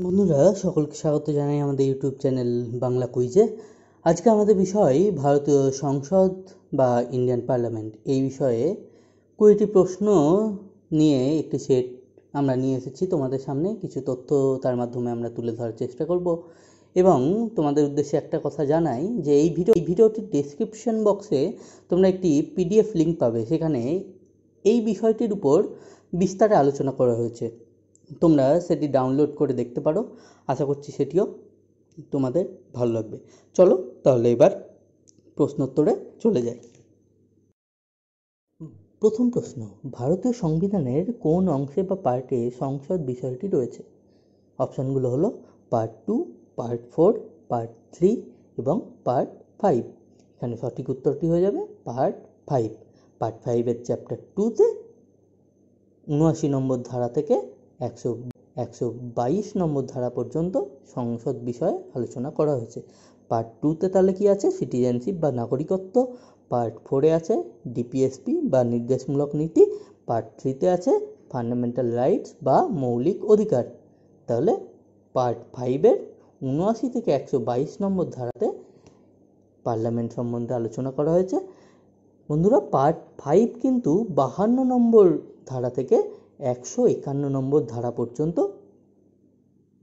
বন্ধুরা, সকলকে স্বাগত জানাই আমাদের ইউটিউব চ্যানেল বাংলা কুইজে। আজকে আমাদের বিষয় ভারতীয় সংসদ বা ইন্ডিয়ান পার্লামেন্ট। এই বিষয়ে 20টি প্রশ্ন নিয়ে একটি সেট আমরা নিয়ে এসেছি তোমাদের সামনে। কিছু তথ্য তার মাধ্যমে আমরা তুলে ধরার চেষ্টা করব এবং তোমাদের উদ্দেশ্যে একটা কথা জানাই যে এই ভিডিওটির ডেসক্রিপশন বক্সে তোমরা একটি পিডিএফ লিঙ্ক পাবে। সেখানে এই বিষয়টির উপর বিস্তারে আলোচনা করা হয়েছে, তোমরা সেটি ডাউনলোড করে দেখতে পারো। আশা করছি সেটিও তোমাদের ভালো লাগবে। চলো তাহলে এবার প্রশ্নোত্তরে চলে যাই। প্রথম প্রশ্ন, ভারতীয় সংবিধানের কোন অংশে বা পার্টে সংসদ বিষয়টি রয়েছে? অপশানগুলো হলো পার্ট 2, পার্ট 4, পার্ট 3 এবং পার্ট 5। এখানে সঠিক উত্তরটি হয়ে যাবে পার্ট 5। পার্ট 5-এর চ্যাপ্টার 2-তে 79 নম্বর ধারা থেকে 122 নম্বর ধারা পর্যন্ত সংসদ বিষয়ে আলোচনা করা হয়েছে। পার্ট 2-তে তাহলে কি আছে? সিটিজেনশিপ বা নাগরিকত্ব। পার্ট 4-এ আছে ডিপিএসপি বা নির্দেশমূলক নীতি। পার্ট 3-তে আছে ফান্ডামেন্টাল রাইটস বা মৌলিক অধিকার। তাহলে পার্ট 5-এর 79 থেকে 122 নম্বর ধারাতে পার্লামেন্ট সম্বন্ধে আলোচনা করা হয়েছে। বন্ধুরা, পার্ট 5 কিন্তু 52 নম্বর ধারা থেকে 151 নম্বর ধারা পর্যন্ত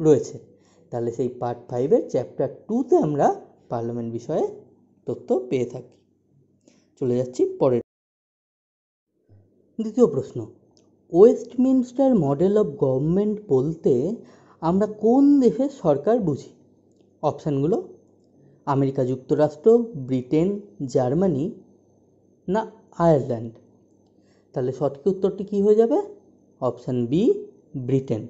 রয়েছে। তাহলে সেই পার্ট 5-এর চ্যাপ্টার 2-তে আমরা পার্লামেন্ট বিষয়ে তথ্য পেয়ে থাকি। চলে যাচ্ছি পরের। দ্বিতীয় প্রশ্ন, ওয়েস্টমিনস্টার মডেল অফ গভর্নমেন্ট বলতে আমরা কোন দেশের সরকার বুঝি? অপশানগুলো আমেরিকা যুক্তরাষ্ট্র, ব্রিটেন, জার্মানি না আয়ারল্যান্ড। তাহলে সঠিক উত্তরটি কি হয়ে যাবে? Option B, Britain.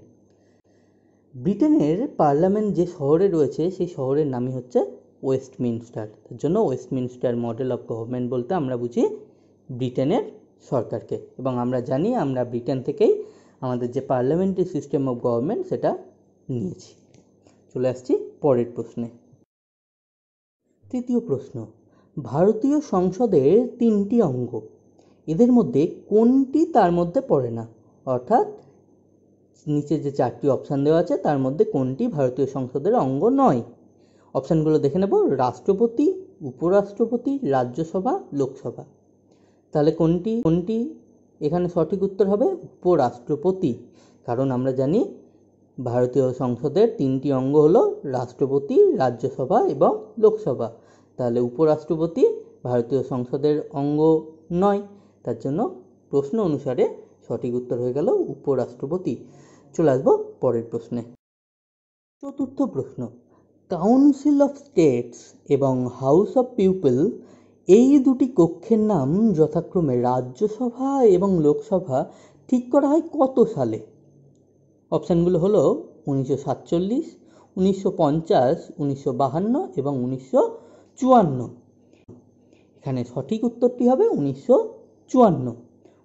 ব্রিটেনের পার্লামেন্ট যে শহরে রয়েছে সেই শহরের নামই হচ্ছে ওয়েস্টমিনস্টার। তার জন্য ওয়েস্টমিনস্টার মডেল অফ গভর্নমেন্ট বলতে আমরা বুঝি ব্রিটেনের সরকারকে। এবং আমরা জানি আমরা ব্রিটেন থেকেই আমাদের যে পার্লামেন্টারি সিস্টেম অফ গভর্নমেন্ট সেটা নিয়েছি। চলে আসছি পরের প্রশ্নে। তৃতীয় প্রশ্ন, ভারতীয় সংসদের 3টি অঙ্গ, এদের মধ্যে কোনটি তার মধ্যে পড়ে না? অর্থাৎ নিচে যে 4টি অপশান দেওয়া আছে তার মধ্যে কোনটি ভারতীয় সংসদের অঙ্গ নয়? অপশানগুলো দেখে নেব। রাষ্ট্রপতি, উপরাষ্ট্রপতি, রাজ্যসভা, লোকসভা। তাহলে কোনটি এখানে সঠিক উত্তর হবে? উপরাষ্ট্রপতি। কারণ আমরা জানি ভারতীয় সংসদের 3টি অঙ্গ হলো রাষ্ট্রপতি, রাজ্যসভা এবং লোকসভা। তাহলে উপরাষ্ট্রপতি ভারতীয় সংসদের অঙ্গ নয়। তার জন্য প্রশ্ন অনুসারে সঠিক উত্তর হয়ে গেল উপরাষ্ট্রপতি। চলে আসবো পরের প্রশ্নে। চতুর্থ প্রশ্ন, কাউন্সিল অফ স্টেটস এবং হাউস অফ পিপল এই দুটি কক্ষের নাম যথাক্রমে রাজ্যসভা এবং লোকসভা ঠিক করা হয় কত সালে? অপশানগুলো হলো 1947, 1950, 1952 এবং 1954। এখানে সঠিক উত্তরটি হবে 1954।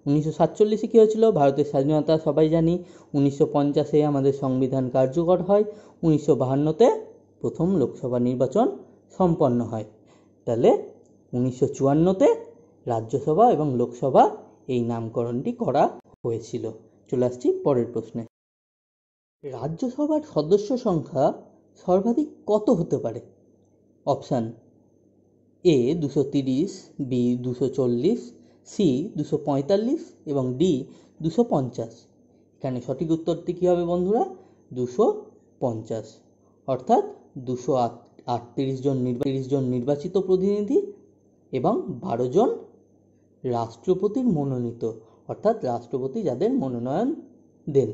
1947-এ কী হয়েছিল? ভারতের স্বাধীনতা সবাই জানি। 1950-এ আমাদের সংবিধান কার্যকর হয়। 1952-তে প্রথম লোকসভা নির্বাচন সম্পন্ন হয়। তাহলে 1954-তে রাজ্যসভা এবং লোকসভা এই নামকরণটি করা হয়েছিল। চলে আসছি পরের প্রশ্নে। রাজ্যসভার সদস্য সংখ্যা সর্বাধিক কত হতে পারে? অপশান এ 230, বি 240, সি 245 এবং ডি 250। এখানে সঠিক উত্তরটি কী হবে বন্ধুরা? 250। অর্থাৎ 238 জন নির্বাচিত প্রতিনিধি এবং 12 জন রাষ্ট্রপতির মনোনীত, অর্থাৎ রাষ্ট্রপতি যাদের মনোনয়ন দেন।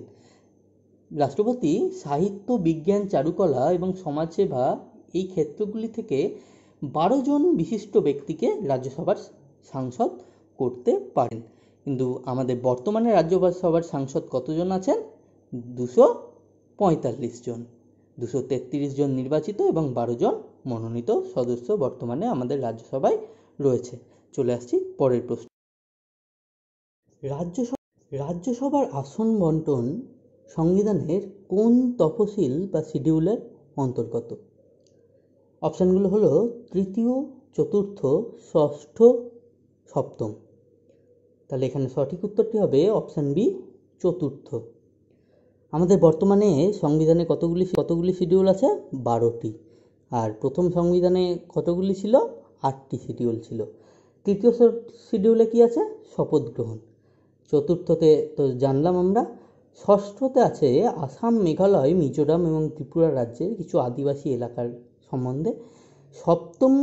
রাষ্ট্রপতি সাহিত্য, বিজ্ঞান, চারুকলা এবং সমাজসেবা এই ক্ষেত্রগুলি থেকে 12 জন বিশিষ্ট ব্যক্তিকে রাজ্যসভার সাংসদ করতে পারেন। কিন্তু আমাদের বর্তমানে রাজ্যসভার সাংসদ কতজন আছেন? 245 জন। 233 জন নির্বাচিত এবং 12 জন মনোনীত সদস্য বর্তমানে আমাদের রাজ্যসভায় রয়েছে। চলে আসছি পরের প্রশ্ন। রাজ্যসভার আসন বন্টন সংবিধানের কোন তফসিল বা শিডিউলের অন্তর্গত? অপশানগুলো হলো তৃতীয়, চতুর্থ, ষষ্ঠ, সপ্তম। তাহলে এখানে সঠিক উত্তরটি হবে অপশান বি, চতুর্থ। আমাদের বর্তমানে সংবিধানে কতগুলি শিডিউল আছে? 12টি। আর প্রথম সংবিধানে কতগুলি ছিল? 8টি শিডিউল ছিল। তৃতীয় শিডিউলে কি আছে? শপথ গ্রহণ। চতুর্থতে তো জানলাম আমরা। ষষ্ঠতে আছে আসাম, মেঘালয়, মিজোরাম এবং ত্রিপুরা রাজ্যের কিছু আদিবাসী এলাকার সম্বন্ধে। সপ্তম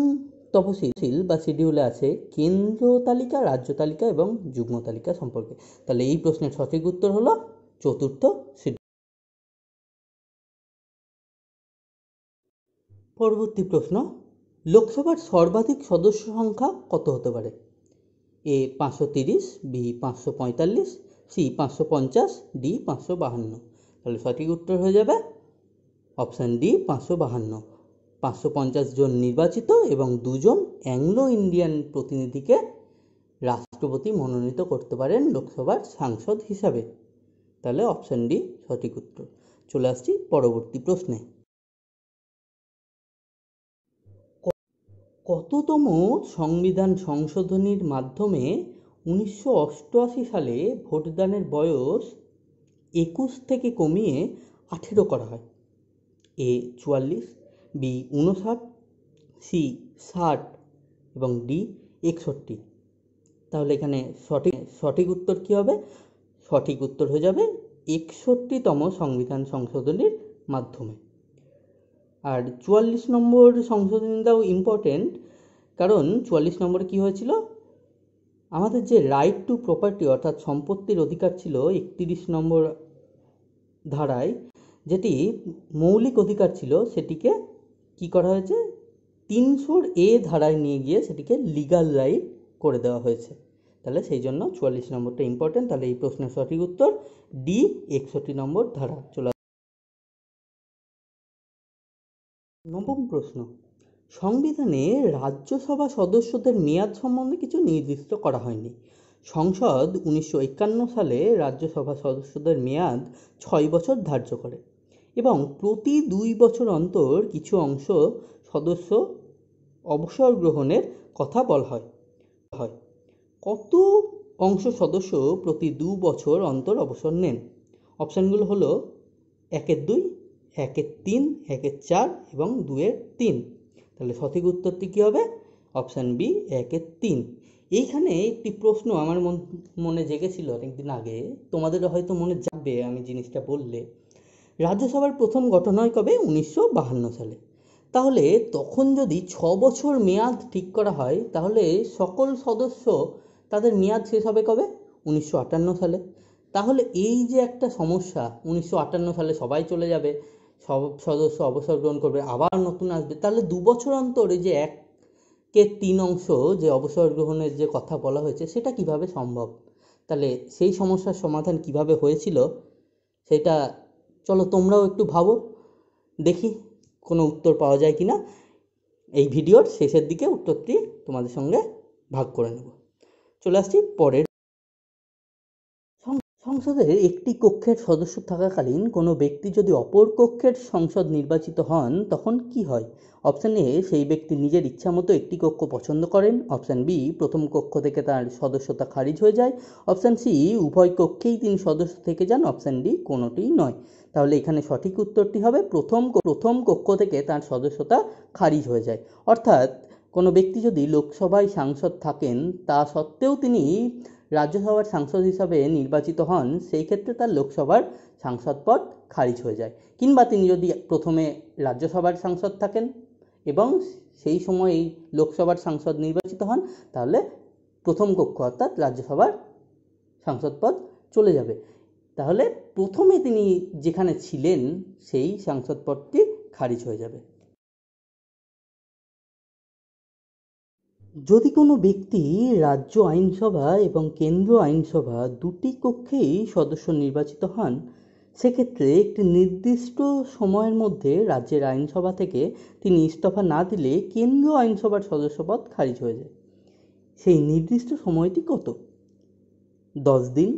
তফসিল বা শিডিউলে আছে কেন্দ্র তালিকা, রাজ্য তালিকা এবং যুগ্ম তালিকা সম্পর্কে। তাহলে এই প্রশ্নের সঠিক উত্তর হলো চতুর্থ শিডিউল। পরবর্তী প্রশ্ন, লোকসভার সর্বাধিক সদস্য সংখ্যা কত হতে পারে? এ 530, বি 545, সি 550, ডি 552। তাহলে সঠিক উত্তর হয়ে যাবে অপশান ডি 552। 550 জন নির্বাচিত এবং 2 জন অ্যাংলো ইন্ডিয়ান প্রতিনিধিকে রাষ্ট্রপতি মনোনীত করতে পারেন লোকসভার সাংসদ হিসাবে। তাহলে অপশান ডি সঠিক উত্তর। চলে আসছি পরবর্তী প্রশ্নে। কততম সংবিধান সংশোধনীর মাধ্যমে 1988 সালে ভোটদানের বয়স 21 থেকে কমিয়ে 18 করা হয়? এ 44, বি 59, সি 60 এবং ডি 61। তাহলে এখানে সঠিক উত্তর কি হবে? সঠিক উত্তর হয়ে যাবে 61তম সংবিধান সংশোধনীর মাধ্যমে। আর 44 নম্বর সংশোধনীটাও ইম্পর্টেন্ট, কারণ 44 নম্বরে কি হয়েছিল, আমাদের যে রাইট টু প্রপার্টি অর্থাৎ সম্পত্তির অধিকার ছিল 31 নম্বর ধারায়, যেটি মৌলিক অধিকার ছিল, সেটিকে কি করা হয়েছে 300 ধারায় নিয়ে গিয়ে সেটিকে লিগাল রাইট করে দেওয়া হয়েছে। তাহলে সেই জন্য 44 নম্বরটা ইম্পর্টেন্ট। তাহলে এই প্রশ্নের সঠিক উত্তর ডি 61 নম্বর ধারা। চলে নবম প্রশ্ন, সংবিধানে রাজ্যসভা সদস্যদের মেয়াদ সম্বন্ধে কিছু নির্দিষ্ট করা হয়নি। সংসদ 1951 সালে রাজ্যসভা সদস্যদের মেয়াদ 6 বছর ধার্য করে এবং প্রতি 2 বছর অন্তর কিছু অংশ সদস্য অবসর গ্রহণের কথা বলা হয়। কত অংশ সদস্য প্রতি 2 বছর অন্তর অবসর নেন? অপশানগুলো হলো 1-2, 1-3, 1-4 এবং 2-3। তাহলে সঠিক উত্তরটি কী হবে? Option B 1-3। এইখানে একটি প্রশ্ন আমার মনে জেগেছিল অনেকদিন আগে, তোমাদের হয়তো মনে যাবে আমি জিনিসটা বললে। রাজ্যসভার প্রথম গঠন হয় কবে? 1952 সালে। তাহলে তখন যদি 6 বছর মেয়াদ ঠিক করা হয়, তাহলে সকল সদস্য তাদের মেয়াদ শেষ হবে কবে? 1958 সালে। তাহলে এই যে একটা সমস্যা, 1958 সালে সবাই চলে যাবে, সব সদস্য অবসর গ্রহণ করবে, আবার নতুন আসবে, তাহলে 2 বছর অন্তর এই যে 1/3 অংশ যে অবসর গ্রহণের যে কথা বলা হয়েছে, সেটা কিভাবে সম্ভব? তাহলে সেই সমস্যার সমাধান কিভাবে হয়েছিল সেটা চলো তোমরাও একটু ভাবো, দেখি কোনো উত্তর পাওয়া যায় কিনা। এই ভিডিওর শেষের দিকে উত্তরটি তোমাদের সঙ্গে ভাগ করে নেব। চলে আসছি পরের। সংসদের একটি কক্ষের সদস্য থাকাকালীন কোনো ব্যক্তি যদি অপর কক্ষের সংসদ নির্বাচিত হন, তখন কি হয়? অপশান এ, সেই ব্যক্তি নিজের ইচ্ছা মতো একটি কক্ষ পছন্দ করেন। অপশান বি, প্রথম কক্ষ থেকে তার সদস্যতা খারিজ হয়ে যায়। অপশান সি, উভয় কক্ষেই তিনি সদস্য থেকে যান। অপশান ডি, কোনোটিই নয়। তাহলে এখানে সঠিক উত্তরটি হবে প্রথম কক্ষ থেকে তার সদস্যতা খারিজ হয়ে যায়। অর্থাৎ কোনো ব্যক্তি যদি লোকসভায় সাংসদ থাকেন, তা সত্ত্বেও তিনি রাজ্যসভার সাংসদ হিসাবে নির্বাচিত হন, সেই ক্ষেত্রে তার লোকসভার সাংসদ পদ খারিজ হয়ে যায়। কিংবা তিনি যদি প্রথমে রাজ্যসভার সাংসদ থাকেন এবং সেই সময়েই লোকসভার সাংসদ নির্বাচিত হন, তাহলে প্রথম কক্ষ অর্থাৎ রাজ্যসভার সাংসদ পদ চলে যাবে। তাহলে প্রথমে তিনি যেখানে ছিলেন সেই সাংসদ পদটি খারিজ হয়ে যাবে। যদি কোনো ব্যক্তি রাজ্য আইনসভা এবং কেন্দ্র আইনসভা দুটি কক্ষেই সদস্য নির্বাচিত হন, সেক্ষেত্রে একটি নির্দিষ্ট সময়ের মধ্যে রাজ্যের আইনসভা থেকে তিনি ইস্তফা না দিলে কেন্দ্র আইনসভার সদস্যপদ খারিজ হয়ে যায়। সেই নির্দিষ্ট সময়টি কত? 10 দিন,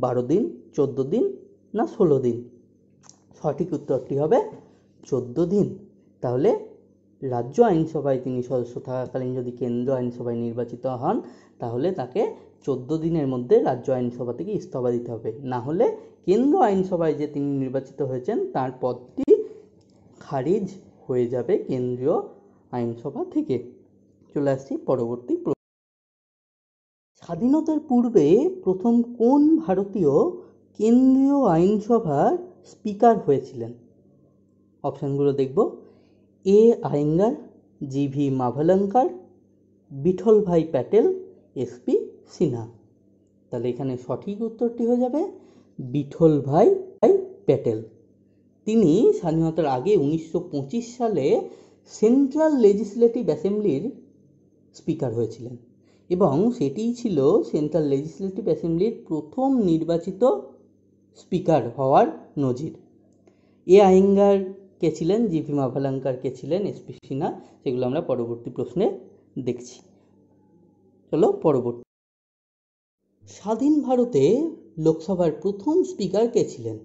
12 দিন, 14 দিন না 16 দিন? সঠিক উত্তরটি হবে 14 দিন। তাহলে রাজ্য আইনসভায় তিনি সদস্য থাকাকালীন যদি কেন্দ্র আইনসভায় নির্বাচিত হন, তাহলে তাকে দিনের মধ্যে রাজ্য আইনসভা থেকে ইস্তফা দিতে হবে, না হলে কেন্দ্র আইনসভায় যে তিনি নির্বাচিত হয়েছেন তার পদটি খারিজ হয়ে যাবে কেন্দ্রীয় আইনসভা থেকে। চলে আসছি পরবর্তী প্রশ্ন। স্বাধীনতার পূর্বে প্রথম কোন ভারতীয় কেন্দ্রীয় আইনসভার স্পিকার হয়েছিলেন? অপশানগুলো দেখব। এ আয়েঙ্গার, জি.ভি. মাভলঙ্কার, বিঠলভাই প্যাটেল, এস.পি. সিনহা। তাহলে এখানে সঠিক উত্তরটি হয়ে যাবে বিঠলভাই প্যাটেল। তিনি স্বাধীনতার আগে 1925 সালে সেন্ট্রাল লেজিসলেটিভ অ্যাসেম্বলির স্পিকার হয়েছিলেন এবং সেটিই ছিল সেন্ট্রাল লেজিসলেটিভ অ্যাসেম্বলির প্রথম নির্বাচিত স্পিকার হওয়ার নজির। এ আয়েঙ্গার কে ছিলেন, জি.ভি. মাভলঙ্কার কে ছিলেন, এস.পি. সিনহা, সেগুলো আমরা পরবর্তী প্রশ্নে দেখছি। চলো পরবর্তী। স্বাধীন ভারতে লোকসভার প্রথম স্পিকার কে ছিলেন?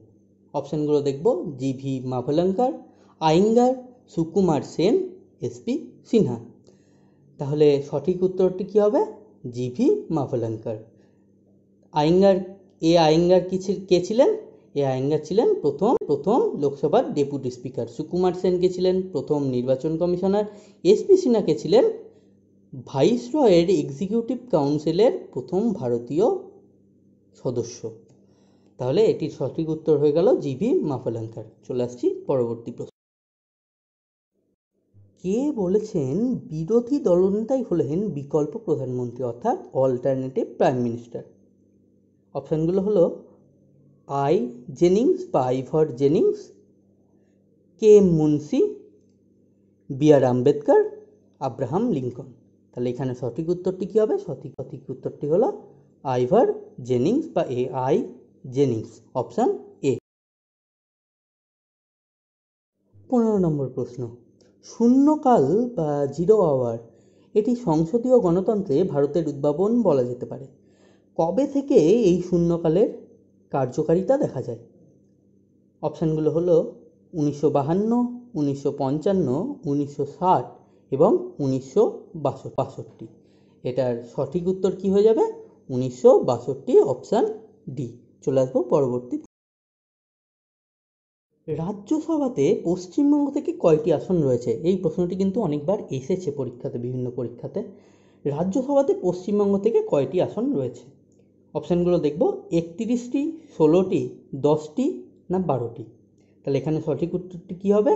অপশানগুলো দেখব। জি.ভি. মাভলঙ্কার, আয়েঙ্গার, সুকুমার সেন, এস.পি. সিনহা। তাহলে সঠিক উত্তরটি কি হবে? জি.ভি. মাভলঙ্কার। আয়েঙ্গার কে ছিলেন? এ আয়েঙ্গার ছিলেন প্রথম লোকসভার ডেপুটি স্পিকার। সুকুমার সেন কে ছিলেন প্রথম নির্বাচন কমিশনার। এস.পি. সিনহা কে ছিলেন ভাইসরয়ের এক্সিকিউটিভ কাউন্সিলের প্রথম ভারতীয় সদস্য। তাহলে এটির সঠিক উত্তর হয়ে গেল জি.ভি. মাভলঙ্কার। চলে আসছি পরবর্তী প্রশ্ন। কে বলেছেন বিরোধী দলনেতাই হলেন বিকল্প প্রধানমন্ত্রী, অর্থাৎ অল্টারনেটিভ প্রাইম মিনিস্টার? অপশানগুলো হলো আই জেনিংস বা Ivor Jennings, K M Munshi, B R Ambedkar, Abraham Lincoln. তাহলে এখানে সঠিক উত্তরটি কি হবে? সঠিক উত্তরটি হলো আইভর জেনিংস বা A I Jennings, option A. 15 নম্বর প্রশ্ন। শূন্যকাল বা জিরো আওয়ার এটি সংসদীয় গণতন্ত্রে ভারতের উদ্ভাবন বলা যেতে পারে। কবে থেকে এই শূন্যকালের কার্যকারিতা দেখা যায়? অপশানগুলো হলো 1952, 1955, 1960 এবং 1962। এটার সঠিক উত্তর কি হয়ে যাবে? 1962, অপশান ডি। চলে আসবো পরবর্তী। রাজ্যসভাতে পশ্চিমবঙ্গ থেকে কয়টি আসন রয়েছে? এই প্রশ্নটি কিন্তু অনেকবার এসেছে পরীক্ষাতে, বিভিন্ন পরীক্ষাতে। রাজ্যসভাতে পশ্চিমবঙ্গ থেকে কয়টি আসন রয়েছে? অপশানগুলো দেখব। 31টি, 16টি, 10টি না 12টি? তাহলে এখানে সঠিক উত্তরটি কী হবে?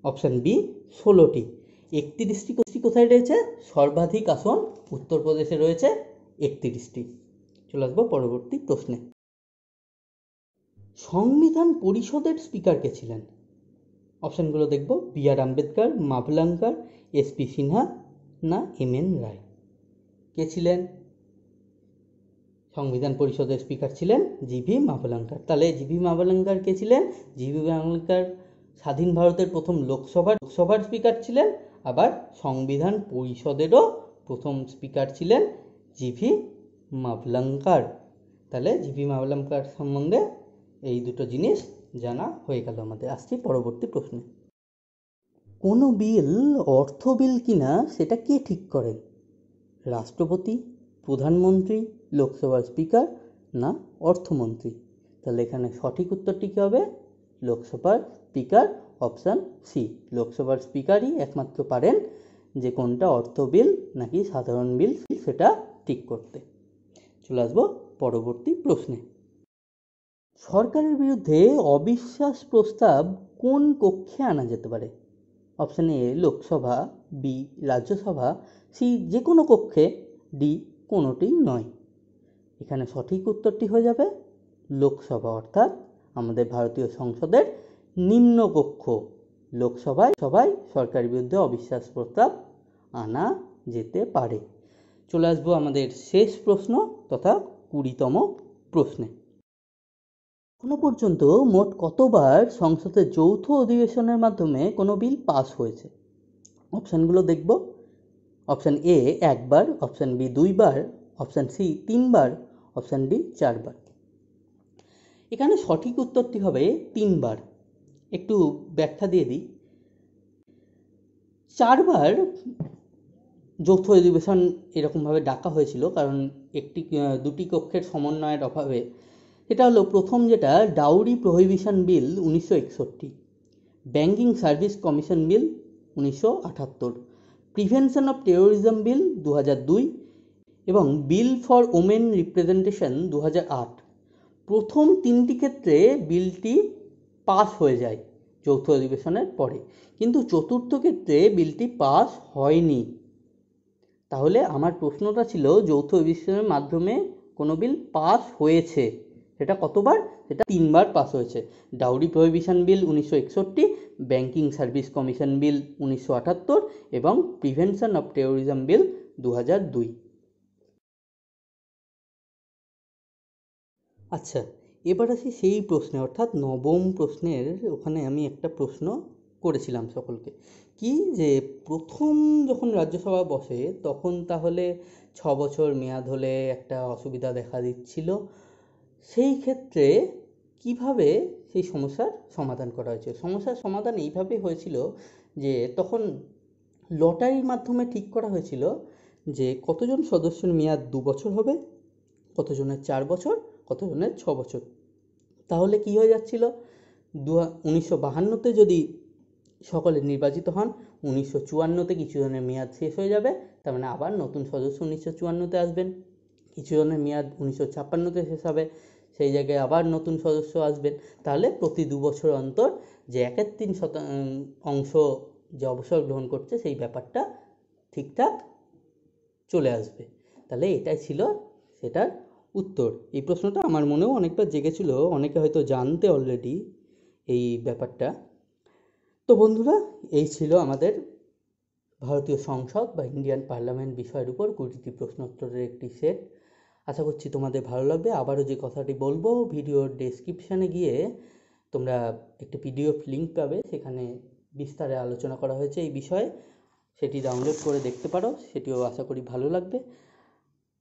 Option B, 16টি। 31টি কোথায় রয়েছে? সর্বাধিক আসন উত্তরপ্রদেশে রয়েছে 31টি। চলে আসবো পরবর্তী প্রশ্নে। সংবিধান পরিষদের স্পিকার কে ছিলেন? অপশানগুলো দেখব। B R Ambedkar, মাভলঙ্কার, SP. Sinha না এম.এন. রায়? কে ছিলেন সংবিধান পরিষদের স্পিকার? ছিলেন জি.ভি. মাভলঙ্কার। তাহলে জি.ভি. মাভলঙ্কার কে ছিলেন? জি.ভি. মাভলঙ্কার স্বাধীন ভারতের প্রথম লোকসভার স্পিকার ছিলেন, আবার সংবিধান পরিষদেরও প্রথম স্পিকার ছিলেন জি.ভি. মাভলঙ্কার। তাহলে জি.ভি. মাভলঙ্কার সম্বন্ধে এই দুটো জিনিস জানা হয়ে গেল আমাদের। আসছি পরবর্তী প্রশ্নে। কোনো বিল অর্থ বিল কিনা সেটা কে ঠিক করেন? রাষ্ট্রপতি, প্রধানমন্ত্রী, লোকসভার স্পিকার না অর্থমন্ত্রী? তাহলে এখানে সঠিক উত্তরটি কী হবে? লোকসভার স্পিকার, অপশান সি। লোকসভার স্পিকারই একমাত্র পারেন যে কোনটা অর্থ বিল নাকি সাধারণ বিল সেটা ঠিক করতে। চলে আসবো পরবর্তী প্রশ্নে। সরকারের বিরুদ্ধে অবিশ্বাস প্রস্তাব কোন কক্ষে আনা যেতে পারে? Option A Lok Sabha, B Rajya Sabha, C যে কোনো কক্ষে, ডি কোনোটি নয়? এখানে সঠিক উত্তরটি হয়ে যাবে লোকসভা, অর্থাৎ আমাদের ভারতীয় সংসদের নিম্নকক্ষ লোকসভায় সরকারের বিরুদ্ধে অবিশ্বাস প্রস্তাব আনা যেতে পারে। চলে আসবো আমাদের শেষ প্রশ্ন তথা 20তম প্রশ্নে। এখনো পর্যন্ত মোট কতবার সংসদের যৌথ অধিবেশনের মাধ্যমে কোনো বিল পাস হয়েছে? অপশানগুলো দেখব। অপশান এ একবার, অপশান বি 2বার, অপশান সি 3বার, অপশান ডি 4বার। এখানে সঠিক উত্তরটি হবে 3বার। একটু ব্যাখ্যা দিয়ে দিই। 4বার যৌথ অধিবেশন এরকমভাবে ডাকা হয়েছিল কারণ দুটি কক্ষের সমন্বয়ের অভাবে। সেটা হলো প্রথম, যেটা dowry prohibition bill 1961, banking service commission bill 1978, prevention of terrorism bill 2002 এবং বিল ফর ওমেন রিপ্রেজেন্টেশন 2008। প্রথম তিনটি ক্ষেত্রে বিলটি পাস হয়ে যায় যৌথ অধিবেশনের পরে, কিন্তু চতুর্থ ক্ষেত্রে বিলটি পাস হয়নি। তাহলে আমার প্রশ্নটা ছিল যৌথ অধিবেশনের মাধ্যমে কোনো বিল পাস হয়েছে, সেটা কতবার? সেটা 3বার পাস হয়েছে। Dowry prohibition bill 1961, banking service commission bill 1978 এবং প্রিভেনশন অফ টেরোরিজম বিল 2002। আচ্ছা, এবার আসি সেই প্রশ্নে, অর্থাৎ নবম প্রশ্নের ওখানে আমি একটা প্রশ্ন করেছিলাম সকলকে, কি যে প্রথম যখন রাজ্যসভা বসে তখন তাহলে 6 বছর মেয়াদ হলে একটা অসুবিধা দেখা দিচ্ছিল, সেই ক্ষেত্রে কিভাবে সেই সমস্যার সমাধান করা হয়েছে? সমস্যার সমাধান এইভাবে হয়েছিল যে তখন লটারির মাধ্যমে ঠিক করা হয়েছিল যে কতজন সদস্যের মেয়াদ 2 বছর হবে, কতজনের 4 বছর, কতজনের 6 বছর। তাহলে কি হয়ে যাচ্ছিল, 1952তে যদি সকলে নির্বাচিত হন, 1954তে কিছু জনের মেয়াদ শেষ হয়ে যাবে, তার মানে আবার নতুন সদস্য 1954তে আসবেন। কিছু জনের মেয়াদ 1956তে শেষ হবে, সেই জায়গায় আবার নতুন সদস্য আসবেন। তাহলে প্রতি 2 বছর অন্তর যে 1/3 অংশ যে অবসর গ্রহণ করছে সেই ব্যাপারটা ঠিকঠাক চলে আসবে। তাহলে এটাই ছিল সেটার উত্তর। এই প্রশ্নটা আমার মনেও অনেকবার জেগেছিল, অনেকে হয়তো জানতে অলরেডি এই ব্যাপারটা। তো বন্ধুরা, এই ছিল আমাদের ভারতীয় সংসদ বা ইন্ডিয়ান পার্লামেন্ট বিষয়ের উপর 20টি প্রশ্নোত্তরের একটি সেট। আশা করছি তোমাদের ভালো লাগবে। আবারও যে কথাটি বলবো, ভিডিওর ডেসক্রিপশানে গিয়ে তোমরা একটি পিডিএফ লিঙ্ক পাবে, সেখানে বিস্তারে আলোচনা করা হয়েছে এই বিষয়ে, সেটি ডাউনলোড করে দেখতে পারো, সেটিও আশা করি ভালো লাগবে।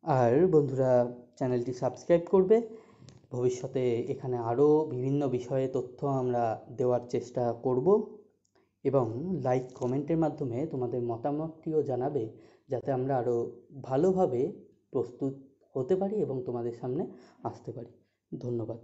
আর বন্ধুরা, চ্যানেলটি সাবস্ক্রাইব করবে। ভবিষ্যতে এখানে আরও বিভিন্ন বিষয়ে তথ্য আমরা দেওয়ার চেষ্টা করব, এবং লাইক কমেন্টের মাধ্যমে তোমাদের মতামতটিও জানাবে, যাতে আমরা আরও ভালোভাবে প্রস্তুত হতে পারি এবং তোমাদের সামনে আসতে পারি। ধন্যবাদ।